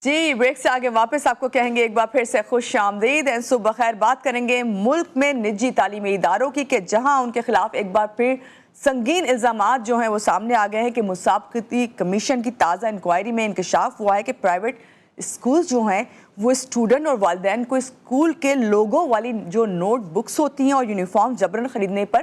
جی break سے آگے واپس آپ کو کہیں گے ایک بار پھر سے خوش آمدید. صبح بخیر. بات کریں گے ملک میں نجی تعلیمی اداروں کی کہ جہاں ان کے خلاف ایک بار پھر سنگین الزامات جو ہیں وہ سامنے آ گئے ہیں کہ مسابقتی کمیشن کی تازہ انکوائری میں انکشاف ہوا ہے کہ پرائیویٹ اسکول جو ہیں وہ اسٹوڈنٹ اور والدین کو اسکول کے لوگوں والی جو نوٹ بکس ہوتی ہیں اور یونیفارم جبراً خریدنے پر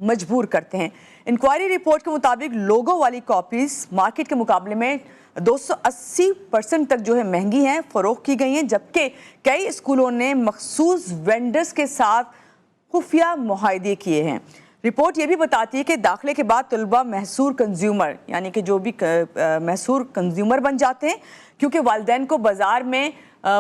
مجبور کرتے ہیں. انکوائری رپورٹ کے مطابق لوگوں والی کاپیز مارکیٹ کے مقابلے میں 280% تک جو ہے مہنگی ہیں فروخت کی گئی ہیں، جبکہ کئی اسکولوں نے مخصوص وینڈرز کے ساتھ خفیہ معاہدے کیے ہیں. رپورٹ یہ بھی بتاتی ہے کہ داخلے کے بعد طلبہ محصور کنزیومر یعنی کہ جو بھی محصور کنزیومر بن جاتے ہیں، کیونکہ والدین کو بازار میں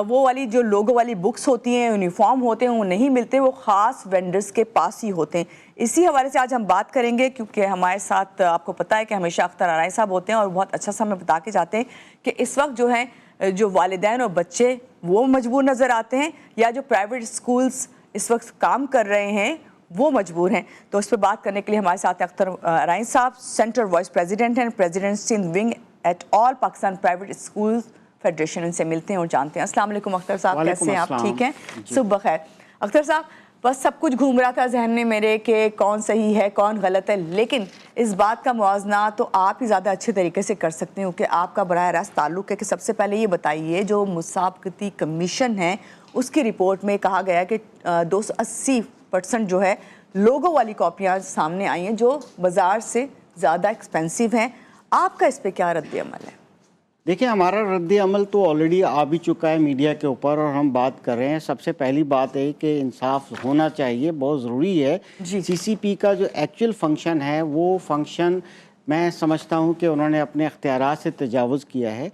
وہ والی جو لوگو والی بکس ہوتی ہیں، یونیفارم ہوتے ہیں، وہ نہیں ملتے، وہ خاص وینڈرز کے پاس ہی ہوتے ہیں. اسی حوالے سے آج ہم بات کریں گے کیونکہ ہمارے ساتھ آپ کو پتہ ہے کہ ہمیشہ اختر آرائی صاحب ہوتے ہیں اور بہت اچھا سا ہمیں بتا کے جاتے ہیں کہ اس وقت جو ہے جو والدین اور بچے وہ مجبور نظر آتے ہیں یا جو پرائیویٹ اسکولز اس وقت کام کر رہے ہیں وہ مجبور ہیں. تو اس پہ بات کرنے کے لیے ہمارے ساتھ اختر آرائی صاحب سینٹر وائس پریزیڈنٹ ہیں، president Sindh wing at all Pakistan private school federation. ان سے ملتے ہیں اور جانتے ہیں. السلام علیکم اختر صاحب، کیسے ہیں آپ؟ ٹھیک ہیں؟ صبح بخیر. اختر صاحب بس سب کچھ گھوم رہا تھا ذہن میں میرے کہ کون صحیح ہے کون غلط ہے، لیکن اس بات کا موازنہ تو آپ ہی زیادہ اچھے طریقے سے کر سکتے ہو کہ آپ کا براہ راست تعلق ہے. کہ سب سے پہلے یہ بتائیے جو مسابقتی کمیشن ہے اس کی رپورٹ میں کہا گیا کہ 280% جو ہے لوگو والی کاپیاں سامنے آئی ہیں جو بازار سے زیادہ ایکسپینسو ہیں. آپ کا اس پہ کیا رد عمل ہے؟ دیکھیں ہمارا رد عمل تو آلریڈی آ بھی چکا ہے میڈیا کے اوپر اور ہم بات کر رہے ہیں. سب سے پہلی بات ہے کہ انصاف ہونا چاہیے، بہت ضروری ہے. سی سی پی کا جو ایکچوئل فنکشن ہے وہ فنکشن میں سمجھتا ہوں کہ انہوں نے اپنے اختیارات سے تجاوز کیا ہے.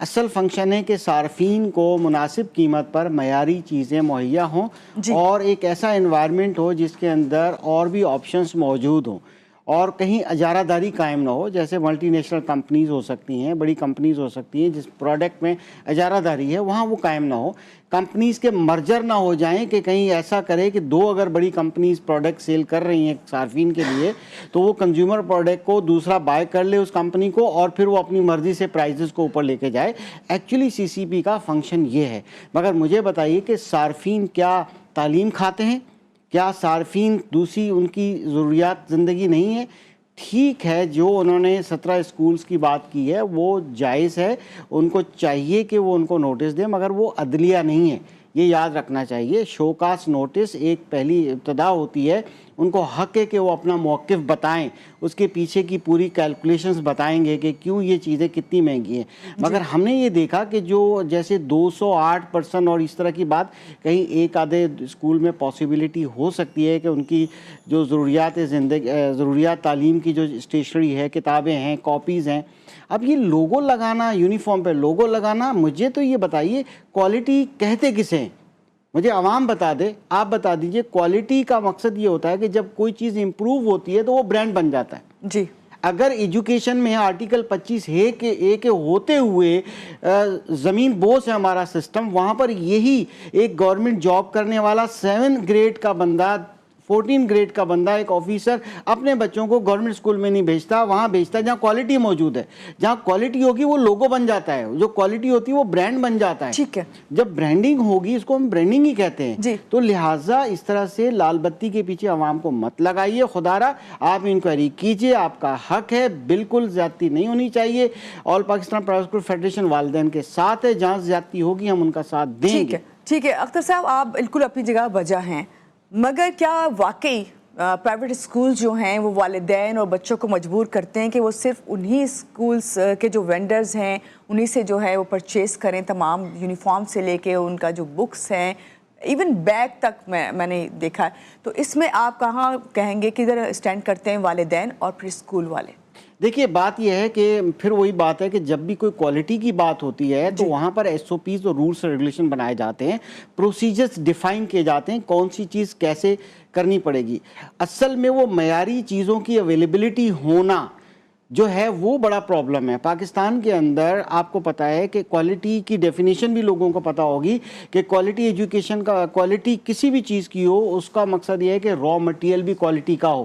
اصل فنکشن ہے کہ صارفین کو مناسب قیمت پر معیاری چیزیں مہیا ہوں اور ایک ایسا انوائرمنٹ ہو جس کے اندر اور بھی آپشنز موجود ہوں اور کہیں اجارہ داری قائم نہ ہو. جیسے ملٹی نیشنل کمپنیز ہو سکتی ہیں، بڑی کمپنیز ہو سکتی ہیں جس پروڈکٹ میں اجارہ داری ہے وہاں وہ قائم نہ ہو. کمپنیز کے مرجر نہ ہو جائیں کہ کہیں ایسا کرے کہ دو اگر بڑی کمپنیز پروڈکٹ سیل کر رہی ہیں صارفین کے لیے تو وہ کنزیومر پروڈکٹ کو دوسرا بائی کر لے اس کمپنی کو اور پھر وہ اپنی مرضی سے پرائزز کو اوپر لے کے جائے. ایکچولی سی سی پی کا فنکشن یہ ہے. مگر مجھے بتائیے کہ صارفین کیا تعلیم کھاتے ہیں؟ کیا صارفین دوسری ان کی ضروریات زندگی نہیں ہے؟ ٹھیک ہے جو انہوں نے 17 اسکولز کی بات کی ہے وہ جائز ہے، ان کو چاہیے کہ وہ ان کو نوٹس دیں، مگر وہ عدلیہ نہیں ہے، یہ یاد رکھنا چاہیے. شوکاس نوٹس ایک پہلی ابتدا ہوتی ہے، ان کو حق ہے کہ وہ اپنا موقف بتائیں، اس کے پیچھے کی پوری کیلکولیشنز بتائیں گے کہ کیوں یہ چیزیں کتنی مہنگی ہیں. مگر ہم نے یہ دیکھا کہ جو جیسے 208% اور اس طرح کی بات کہیں ایک آدھے اسکول میں پاسبلٹی ہو سکتی ہے کہ ان کی جو ضروریات تعلیم کی جو اسٹیشنری ہے، کتابیں ہیں، کاپیز ہیں. اب یہ لوگو لگانا، یونیفارم پہ لوگو لگانا، مجھے تو یہ بتائیے کوالٹی کہتے کسے ہیں؟ مجھے عوام بتا دے، آپ بتا دیجئے. کوالٹی کا مقصد یہ ہوتا ہے کہ جب کوئی چیز امپروو ہوتی ہے تو وہ برانڈ بن جاتا ہے. جی اگر ایجوکیشن میں آرٹیکل 25 کے ہوتے ہوئے زمین بوس ہے ہمارا سسٹم، وہاں پر یہی ایک گورنمنٹ جاب کرنے والا 7 گریڈ کا بندہ 14 گریڈ کا بندہ ایک آفیسر اپنے بچوں کو گورنمنٹ اسکول میں نہیں بھیجتا، وہاں بھیجتا ہے جہاں کوالٹی موجود ہے. جہاں کوالٹی ہوگی وہ لوگو بن جاتا ہے، جو کوالٹی ہوتی ہے وہ برانڈ بن جاتا ہے. ٹھیک ہے، جب برانڈنگ ہوگی اس کو ہم برانڈنگ ہی کہتے ہیں. تو لہٰذا اس طرح سے لال بتی کے پیچھے عوام کو مت لگائیے. خدا را آپ انکوائری کیجئے، آپ کا حق ہے، بالکل زیادتی نہیں ہونی چاہیے. آل پاکستان پرائیویٹ اسکول فیڈریشن والدین کے ساتھ ہے، جہاں زیادتی ہوگی ہم ان کا ساتھ دیں گے. ٹھیک ہے اختر صاحب آپ بالکل اپنی جگہ بجا ہیں، مگر کیا واقعی پرائیویٹ اسکول جو ہیں وہ والدین اور بچوں کو مجبور کرتے ہیں کہ وہ صرف انہی اسکولز کے جو وینڈرز ہیں انہی سے جو ہے وہ پرچیز کریں، تمام یونیفارم سے لے کے ان کا جو بکس ہیں ایون بیگ تک میں نے دیکھا ہے. تو اس میں آپ کہاں کہیں گے کدھر اسٹینڈ کرتے ہیں والدین اور پھر اسکول والے؟ دیکھیے بات یہ ہے کہ پھر وہی بات ہے کہ جب بھی کوئی کوالٹی کی بات ہوتی ہے تو وہاں پر ایس او پیز اور رولز اور ریگولیشن بنائے جاتے ہیں، پروسیجرز ڈیفائن کیے جاتے ہیں، کون سی چیز کیسے کرنی پڑے گی. اصل میں وہ معیاری چیزوں کی اویلیبلٹی ہونا جو ہے وہ بڑا پرابلم ہے. پاکستان کے اندر آپ کو پتہ ہے کہ کوالٹی کی ڈیفینیشن بھی لوگوں کو پتہ ہوگی کہ کوالٹی ایجوکیشن کا، کوالٹی کسی بھی چیز کی ہو اس کا مقصد یہ ہے کہ را مٹیریل بھی کوالٹی کا ہو.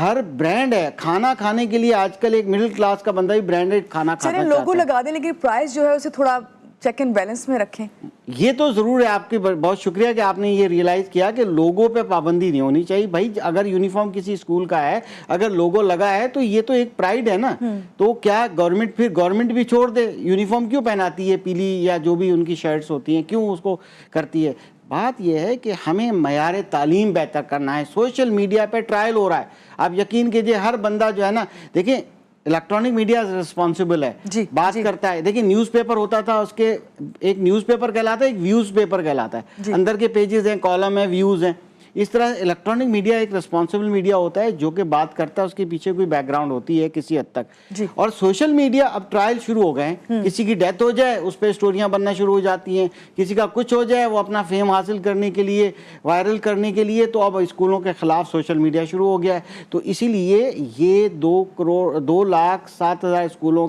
ہر برانڈ ہے، کھانا کھانے کے لیے آج کل ایک مڈل کلاس کا بندہ بھی برانڈیڈ کھانا کھانا چاہتا ہے. لوگو لگا دیں لیکن پرائز جو ہے اسے تھوڑا چیک اینڈ بیلنس میں رکھیں. یہ تو ضرور ہے. آپ کی بہت شکریہ کہ آپ نے یہ ریئلائز کیا کہ لوگوں پہ پابندی نہیں ہونی چاہیے بھائی. اگر یونیفارم کسی اسکول کا ہے، اگر لوگو لگا ہے تو یہ تو ایک پرائڈ ہے نا. تو کیا گورنمنٹ بھی چھوڑ دے؟ یونیفارم کیوں پہناتی ہے پیلی یا جو بھی ان کی شرٹس ہوتی ہیں، کیوں اس کو کرتی ہے؟ بات یہ ہے کہ ہمیں معیار تعلیم بہتر کرنا ہے. سوشل میڈیا پہ ٹرائل ہو رہا ہے. آپ یقین کیجئے ہر بندہ جو ہے نا، دیکھیں الیکٹرانک میڈیا رسپانسبل ہے، بات کرتا ہے. دیکھیں نیوز پیپر ہوتا تھا، اس کے ایک نیوز پیپر کہلاتا ہے، ایک ویوز پیپر کہلاتا ہے. اندر کے پیجز ہیں، کالم ہیں، ویوز ہیں. اس طرح الیکٹرانک میڈیا ایک رسپانسبل میڈیا ہوتا ہے جو کہ بات کرتا ہے، اس کے پیچھے کوئی بیک گراؤنڈ ہوتی ہے کسی حد تک. اور سوشل میڈیا اب ٹرائل شروع ہو گئے ہیں. کسی کی ڈیتھ ہو جائے اس پہ اسٹوریاں بننا شروع ہو جاتی ہیں، کسی کا کچھ ہو جائے وہ اپنا فیم حاصل کرنے کے لیے، وائرل کرنے کے لیے، تو اب اسکولوں کے خلاف سوشل میڈیا شروع ہو گیا ہے. تو اسی لیے یہ 2,07,000 اسکولوں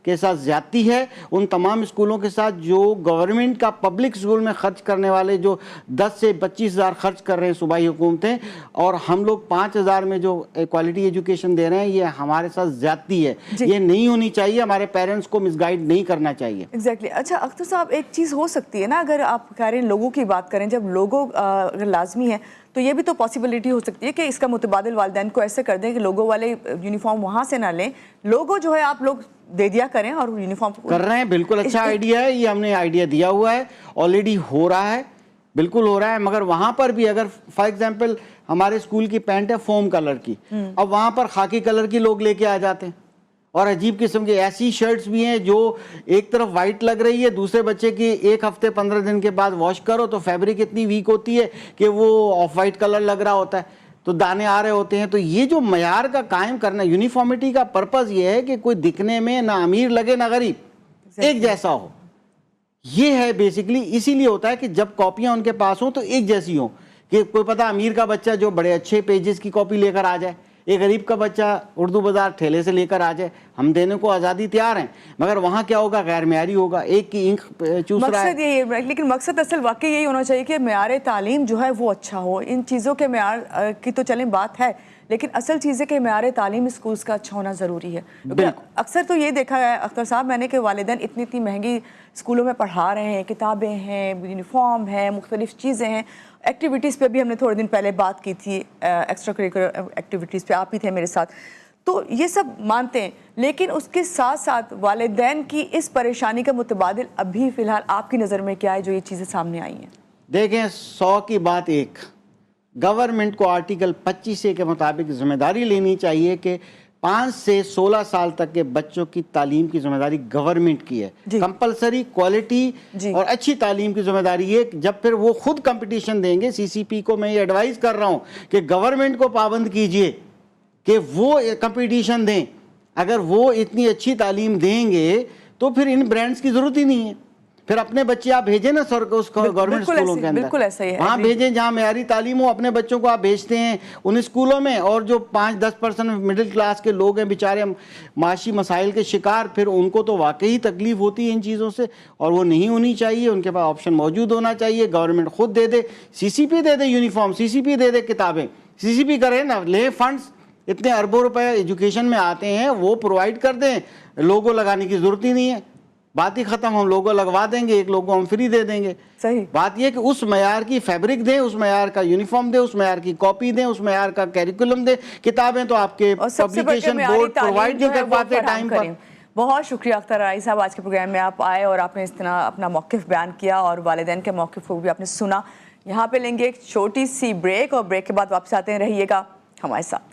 کے ساتھ زیادتی ہے. ان تمام اسکولوں کے ساتھ جو گورنمنٹ کا پبلک اسکول میں خرچ کرنے والے جو 10 سے 25,000 خرچ کر رہے ہیں صوبائی حکومتیں، اور ہم لوگ 5,000 میں جو کوالٹی ایجوکیشن دے رہے ہیں، یہ ہمارے ساتھ زیادتی ہے. یہ نہیں ہونی چاہیے. ہمارے پیرنٹس کو مس گائیڈ نہیں کرنا چاہیے. ایگزیکٹلی. اچھا اختر صاحب، ایک چیز ہو سکتی ہے نا، اگر آپ کہہ رہے ہیں لوگوں کی بات کریں، جب لوگوں اگر لازمی ہے تو یہ بھی تو پاسبلٹی ہو سکتی ہے کہ اس کا متبادل والدین کو ایسے کر دیں کہ لوگوں والے یونیفارم وہاں سے نہ لیں، لوگو جو ہے آپ لوگ دے دیا کریں اور یونیفارم کر رہے ہیں. بالکل اچھا آئیڈیا ہے. یہ ہم نے آئیڈیا دیا ہوا ہے، آلریڈی ہو رہا ہے، بالکل ہو رہا ہے. مگر وہاں پر بھی اگر فار ایگزامپل ہمارے اسکول کی پینٹ ہے فوم کلر کی، اب وہاں پر خاکی کلر کی لوگ لے کے آ جاتے ہیں. اور عجیب قسم کے ایسی شرٹس بھی ہیں جو ایک طرف وائٹ لگ رہی ہے، دوسرے بچے کی 1 ہفتے 15 دن کے بعد واش کرو تو فیبرک اتنی ویک ہوتی ہے کہ وہ آف وائٹ کلر لگ رہا ہوتا ہے، تو دانے آ رہے ہوتے ہیں. تو یہ جو معیار کا قائم کرنا، یونیفارمٹی کا پرپز یہ ہے کہ کوئی دکھنے میں نہ امیر لگے نہ غریب، ایک جیسا ہو. یہ ہے بیسیکلی. اسی لیے ہوتا ہے کہ جب کاپیاں ان کے پاس ہوں تو ایک جیسی ہوں، کہ کوئی پتہ امیر کا بچہ جو بڑے اچھے پیجز کی کاپی لے کر آ جائے، ایک غریب کا بچہ اردو بازار ٹھیلے سے لے کر آ جائے. ہم دینے کو آزادی تیار ہیں، مگر وہاں کیا ہوگا؟ غیر معیاری ہوگا. ایک کی انک چوس رہا ہے. مقصد یہی ہے، لیکن مقصد اصل واقعی یہی ہونا چاہیے کہ معیار تعلیم جو ہے وہ اچھا ہو. ان چیزوں کے معیار کی تو چلیں بات ہے، لیکن اصل چیز ہے کہ معیار تعلیم اسکولز کا اچھا ہونا ضروری ہے. اکثر تو یہ دیکھا ہے اختر صاحب میں نے کہ والدین اتنی مہنگی اسکولوں میں پڑھا رہے ہیں، کتابیں ہیں، یونیفارم ہے، مختلف چیزیں ہیں. ایکٹیویٹیز پہ بھی ہم نے تھوڑے دن پہلے بات کی تھی، ایکسٹرا کریکولر ایکٹیویٹیز پہ آپ ہی تھے میرے ساتھ. تو یہ سب مانتے ہیں، لیکن اس کے ساتھ ساتھ والدین کی اس پریشانی کا متبادل ابھی فی الحال آپ کی نظر میں کیا ہے جو یہ چیزیں سامنے آئی ہیں؟ دیکھیں 100 کی بات ایک، گورنمنٹ کو آرٹیکل 25A کے مطابق ذمہ داری لینی چاہیے کہ 5 سے 16 سال تک کے بچوں کی تعلیم کی ذمہ داری گورنمنٹ کی ہے. کمپلسری کوالٹی اور اچھی تعلیم کی ذمہ داری ہے. جب پھر وہ خود کمپٹیشن دیں گے، CCP کو میں یہ ایڈوائز کر رہا ہوں کہ گورنمنٹ کو پابند کیجئے کہ وہ کمپٹیشن دیں. اگر وہ اتنی اچھی تعلیم دیں گے تو پھر ان برانڈز کی ضرورت ہی نہیں ہے. پھر اپنے بچے آپ بھیجیں نا اس گورنمنٹ اسکولوں کے اندر، وہاں بھیجیں جہاں معیاری تعلیم ہو. اپنے بچوں کو آپ بھیجتے ہیں ان اسکولوں میں، اور جو 5-10% مڈل کلاس کے لوگ ہیں بیچارے معاشی مسائل کے شکار، پھر ان کو تو واقعی تکلیف ہوتی ہے ان چیزوں سے، اور وہ نہیں ہونی چاہیے. ان کے پاس آپشن موجود ہونا چاہیے. گورنمنٹ خود دے دے، CCP دے دے یونیفارم، CCP دے دے کتابیں، CCP کرے نا، لے فنڈز، اتنے اربوں روپے ایجوکیشن میں آتے ہیں وہ پرووائڈ کر دیں. لوگو لگانے کی ضرورت ہی نہیں ہے، بات ہی ختم. ہم لوگو لگوا دیں گے، ایک لوگو ہم فری دے دیں گے. صحیح بات یہ کہ اس معیار کی فیبرک دیں، اس معیار کا یونیفارم دیں، اس معیار کی کاپی دیں، اس معیار کا کیریکولم دیں. کتابیں تو آپ کے پبلیکیشن بورڈ پرووائڈ نہیں کر پاتے ٹائم پر. بہت شکریہ اختر رائی صاحب، آج کے پروگرام میں آپ آئے اور آپ نے اس طرح اپنا موقف بیان کیا اور والدین کے موقف کو بھی آپ نے سنا. یہاں پہ لیں گے ایک چھوٹی سی بریک، اور بریک کے بعد واپس آتے ہیں. رہیے گا ہمارے ساتھ.